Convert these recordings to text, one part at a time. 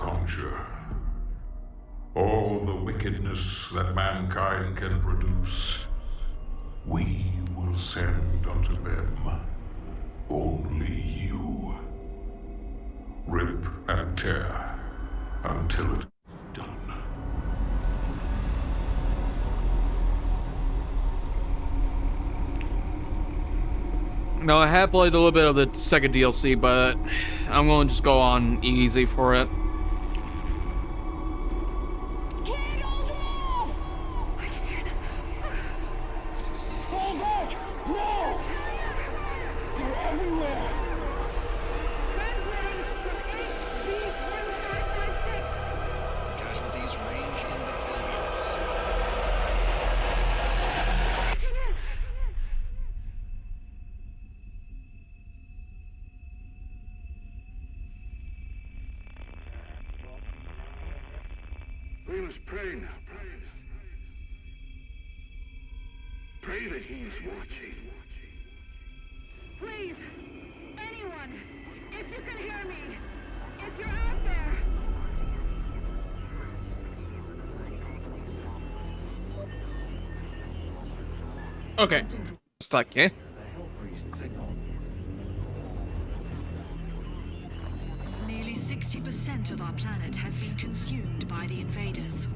conjure. All the wickedness that mankind can produce, we will send unto them. Only you. Rip and tear until it's done. No, I have played a little bit of the second DLC, but I'm going to just go on easy for it. Can't hold them off! I can hear them. Fall back! No! They're everywhere! Translating from HB1556. Casualties range in the billions. We must pray now, brothers. Pray that he is watching. Please, anyone, if you can hear me, if you're out there. Okay. Stuck here. The Hell Priest signal. Nearly 60% of our planet has been consumed by the invaders.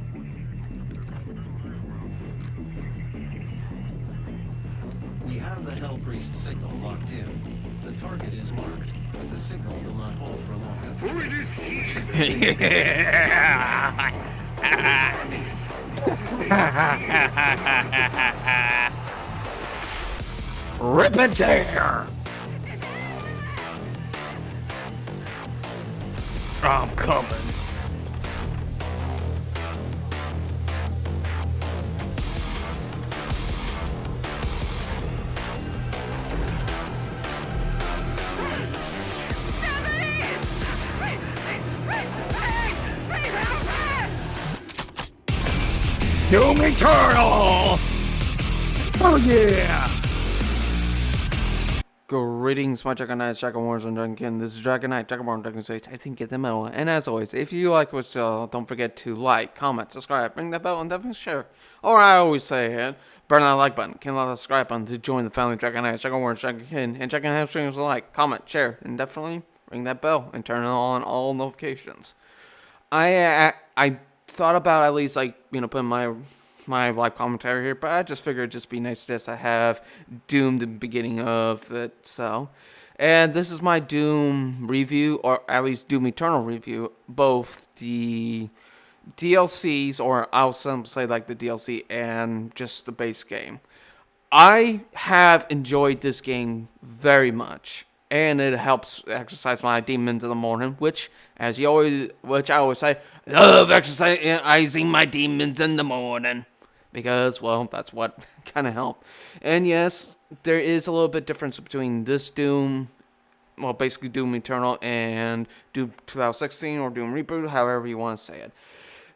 We have the Hell Priest signal locked in. The target is marked, but the signal will not hold for long. For it is he. Rip and tear! I'm coming. Doom Eternal! Oh yeah! Greetings, my Draconic, Dragonborns, and Dragonkin. This is Draconic, Dragonborn, Dragon I think get them out. And as always, if you like what don't forget to like, comment, subscribe, ring that bell, and definitely share. Or I always say it, burn that like button, kill that subscribe button to join the family Draconic, Dragonborns, Dragonkin, and check out streams like, comment, share, and definitely ring that bell and turn on all notifications. I thought about at least putting my live commentary here, but I just figured it'd just be nice just to have Doom the beginning of it. So, and this is my Doom review, or at least Doom Eternal review, both the DLCs, or I'll say like the DLC, and just the base game. I have enjoyed this game very much, and it helps exercise my demons in the morning, which I always say, love exercising my demons in the morning. Because, well, that's what kind of helped. And yes, there is a little bit difference between this Doom, well, basically Doom Eternal, and Doom 2016, or Doom Reboot, however you want to say it.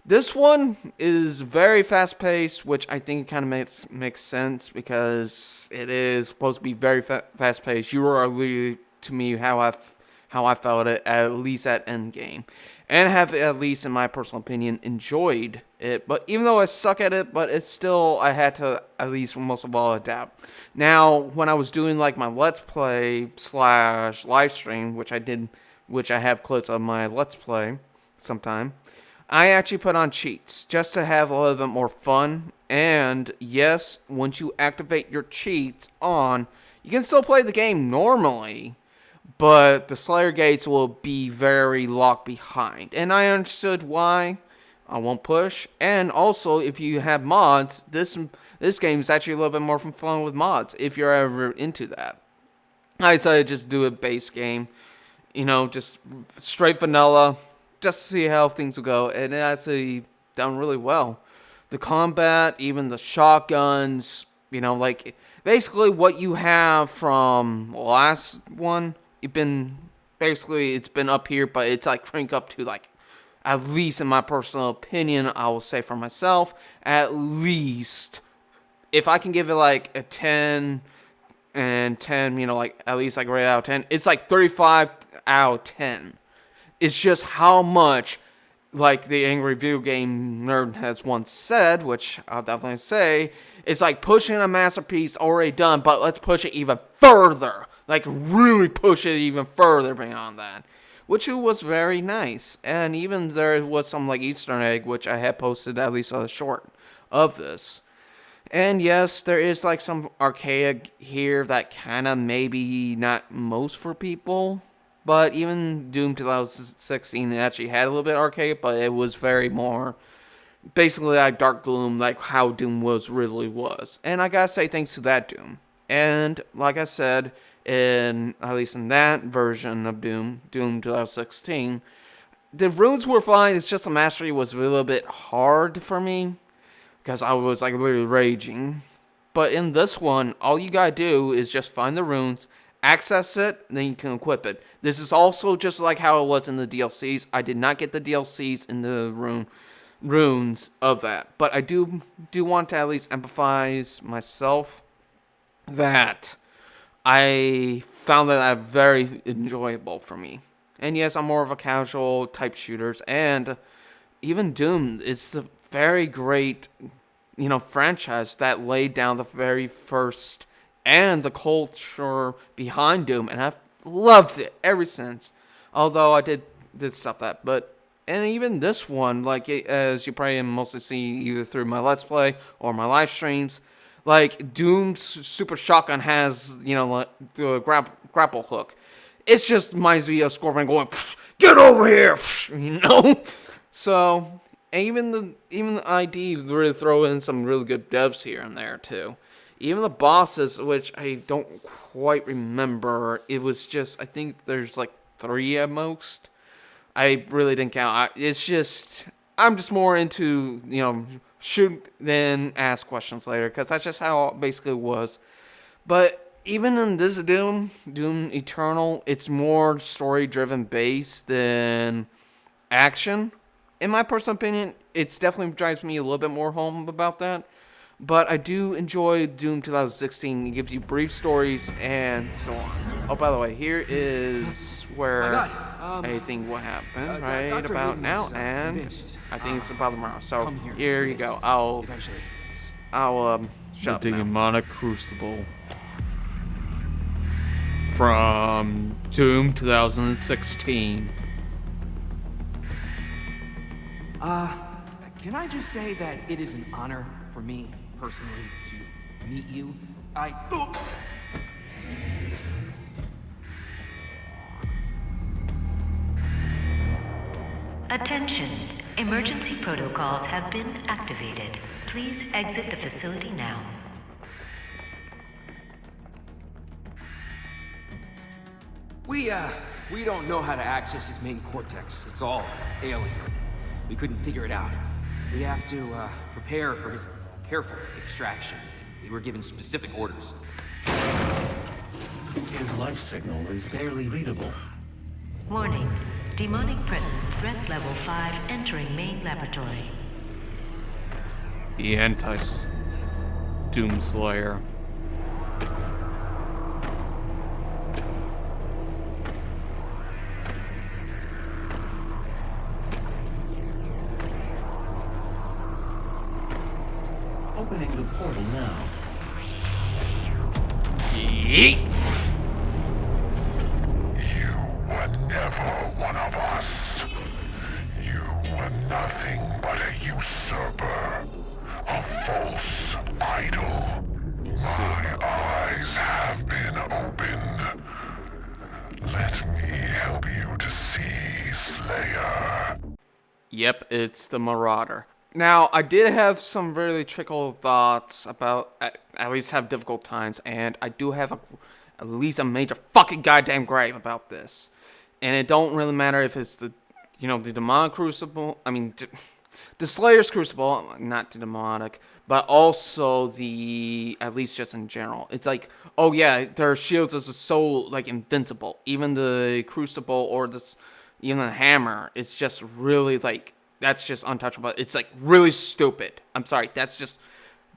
This one is very fast-paced, which I think kind of makes sense, because it is supposed to be very fast-paced. You were alluding to me how I felt it, at least at Endgame. And have, at least in my personal opinion, enjoyed it. But even though I suck at it, but it's still, I had to at least most of all adapt. Now, when I was doing like my Let's Play / live stream, which I have clips of my Let's Play sometime, I actually put on cheats just to have a little bit more fun. And yes, once you activate your cheats on, you can still play the game normally, but the Slayer gates will be very locked behind. And I understood why. I won't push. And also, if you have mods, this game is actually a little bit more fun with mods, if you're ever into that. I decided to just do a base game. Just straight vanilla, just to see how things will go. And it actually done really well. The combat, even the shotguns, basically what you have from the last one, it's been up here, but it's like cranked up to at least in my personal opinion, I will say for myself, at least if I can give it like a 10 and 10, at least rate out of 10, it's like 35 out of 10. It's just how much like the angry video game nerd has once said, which I'll definitely say, it's like pushing a masterpiece already done, but let's push it even further. Like, really push it even further beyond that. Which was very nice. And even there was some, like, Easter egg, which I had posted at least a short of this. And yes, there is, like, some archaic here that kind of maybe not most for people. But even Doom 2016 actually had a little bit archaic, but it was very more basically like Dark Gloom, like how Doom really was. And I gotta say thanks to that Doom. And like I said, at least in that version of Doom 2016, the runes were fine. It's just the mastery was a little bit hard for me because I was like literally raging. But in this one, all you gotta do is just find the runes, access it, and then you can equip it. This is also just like how it was in the DLCs. I did not get the DLCs in the runes of that, but I do want to at least empathize myself that I found that very enjoyable for me. And yes, I'm more of a casual type shooters, and even Doom is a very great, franchise that laid down the very first and the culture behind Doom, and I've loved it ever since. Although I did stop that, but and even this one, like as you probably mostly see either through my Let's Play or my live streams, like Doom's Super Shotgun has like the grapple hook. It just reminds me of Scorpion going, "Get over here," So even the IDs really throw in some really good devs here and there too. Even the bosses, which I don't quite remember, it was just, I think there's like 3 at most. I really didn't count. I'm just more into, shoot then ask questions later, because that's just how it basically was. But even in this Doom Eternal, it's more story-driven based than action. In my personal opinion, it definitely drives me a little bit more home about that. But I do enjoy Doom 2016. It gives you brief stories and so on. Oh, by the way, here is where I think what happened right Dr. about Hayden now, was, and convinced, I think it's about tomorrow. So come here here for you go. this, I'll eventually. shut up The now. demonic crucible from Doom 2016. Can I just say that it is an honor for me, personally, to meet you? Attention. Emergency protocols have been activated. Please exit the facility now. We don't know how to access his main cortex. It's all alien. We couldn't figure it out. We have to, prepare for his careful extraction. We were given specific orders. His life signal is barely readable. Warning. Demonic presence threat level 5 entering main laboratory. The Doom Slayer. Opening the portal now. Yeet. You were never one of us. You were nothing but a usurper, a false idol. My eyes have been opened. Let me help you to see, Slayer. Yep, it's the Marauder. Now, I did have some really trickle thoughts about, at least have difficult times, and I do have at least a major fucking goddamn gripe about this. And it don't really matter if it's the demonic crucible, the Slayer's crucible, not the demonic, but also at least just in general. It's like, oh yeah, their shields is so, like, invincible. Even the crucible or even the hammer, it's just really, like, that's just untouchable. It's like really stupid. I'm sorry. That's just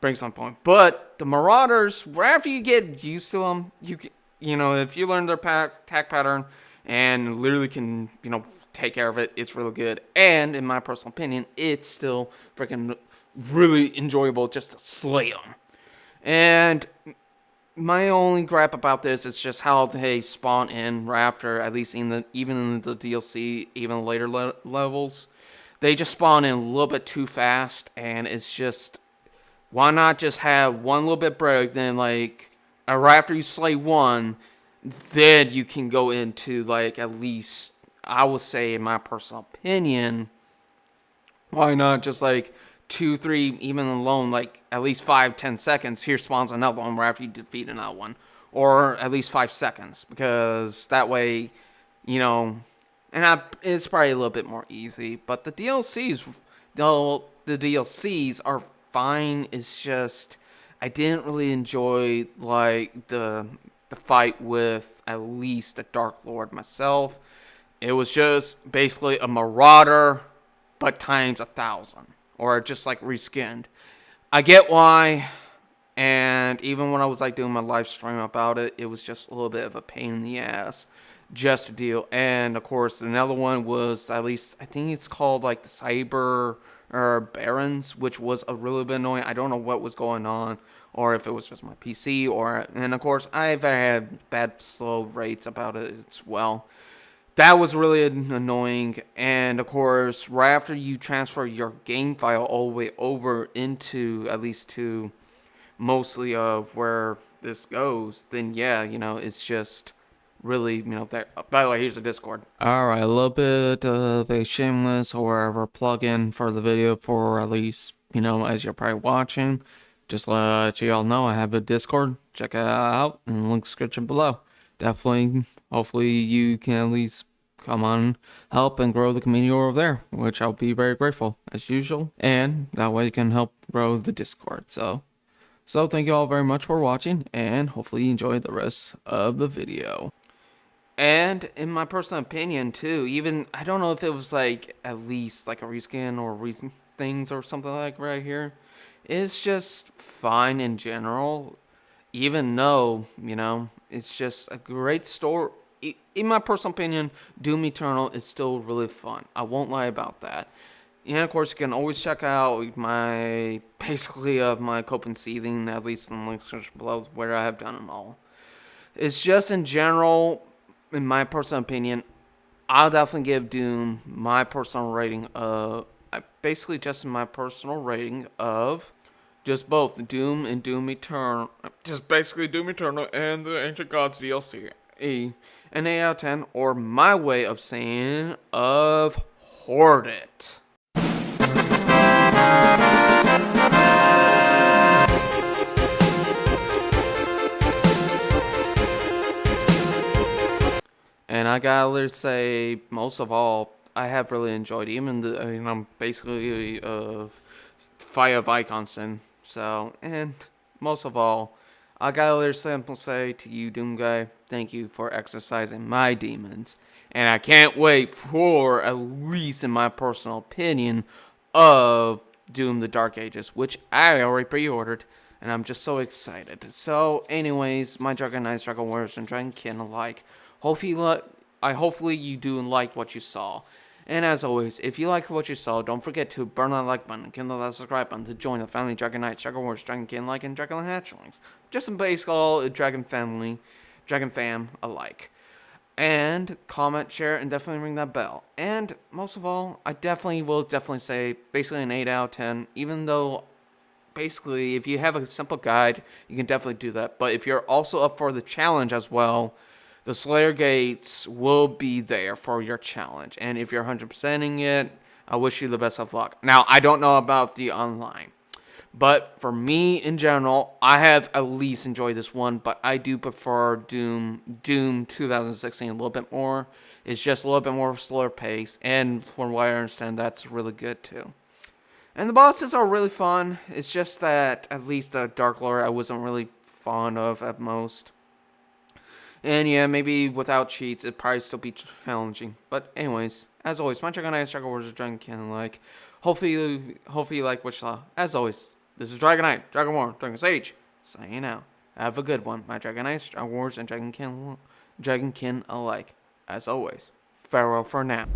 brings on point. But the Marauders, wherever you get used to them, if you learn their attack pattern and literally can, take care of it. It's really good. And in my personal opinion, it's still freaking really enjoyable just to slay them. And my only gripe about this is just how they spawn in right after, at least even in the DLC, even later levels. They just spawn in a little bit too fast, and it's just, why not just have one little bit break, then like right after you slay one, then you can go into like, at least I would say in my personal opinion, why not just like 2, 3, even alone, like at least 5, 10 seconds, here spawns another one right after you defeat another one. Or at least 5 seconds, because that way, you know, and it's probably a little bit more easy. But the DLCs, though, the DLCs are fine. It's just, I didn't really enjoy like the fight with at least the Dark Lord myself. It was just basically a Marauder, but times 1,000, or just like reskinned. I get why, and even when I was like doing my live stream about it, it was just a little bit of a pain in the ass just to deal. And of course, another one was, at least I think it's called like the Cyber Barons, which was a really bit annoying. I don't know what was going on, or if it was just my PC, and of course I've had bad slow rates about it as well. That was really annoying. And of course, right after you transfer your game file all the way over into, at least to mostly of where this goes, then yeah, you know, it's just really, you know, there. By the way, here's the Discord. Alright, a little bit of a shameless or whatever plug-in for the video, for at least, you know, as you're probably watching. Just let you all know I have a Discord. Check it out in the link description below. Definitely, hopefully you can at least come on, help and grow the community over there, which I'll be very grateful as usual. And that way you can help grow the Discord. So thank you all very much for watching, and hopefully you enjoy the rest of the video. And in my personal opinion too, even, I don't know if it was like at least like a reskin or recent things or something like right here, it's just fine in general. Even though, you know, it's just a great story. In my personal opinion, Doom Eternal is still really fun. I won't lie about that. And of course, you can always check out my, basically, my Cope and Seething, at least in the links below, where I have done them all. It's just in general, in my personal opinion, I'll definitely give Doom my personal rating of, basically just my personal rating of, just both Doom and Doom Eternal, just basically Doom Eternal and the Ancient Gods DLC. An 8 out of 10, or my way of saying, of Hoard It. And I gotta say, most of all, I have really enjoyed even the, I mean, I'm basically Fire of Icons in. So, and most of all, I gotta simply say to you, Doom Guy, thank you for exercising my demons. And I can't wait for, at least in my personal opinion, of Doom the Dark Ages, which I already pre-ordered. And I'm just so excited. So, anyways, my Dragon Knights, Dragon Warriors, and Dragonkin alike, hopefully you do like what you saw. And as always, if you like what you saw, don't forget to burn that like button and kindle that subscribe button to join the family Dragon Knights, Dragon Warriors, Dragonkin alike, and Dragon Hatchlings. Just in basic all Dragon family, Dragon fam alike. And comment, share, and definitely ring that bell. And most of all, I will say basically an 8 out of 10, even though basically if you have a simple guide, you can definitely do that. But if you're also up for the challenge as well, the Slayer Gates will be there for your challenge. And if you're 100%ing it, I wish you the best of luck. Now, I don't know about the online. But for me, in general, I have at least enjoyed this one. But I do prefer Doom 2016 a little bit more. It's just a little bit more slower pace. And from what I understand, that's really good too. And the bosses are really fun. It's just that, at least the Dark Lord, I wasn't really fond of at most. And yeah, maybe without cheats, it'd probably still be challenging. But anyways, as always, my Dragon Knight, Dragon Warriors, Dragonkin like. Hopefully you like what you saw. As always, this is Dragon Knight, Dragon Warrior, Dragon Sage, signing out. Have a good one, my Dragon Knights, Dragon Warriors, and Dragonkin alike. As always, farewell for now.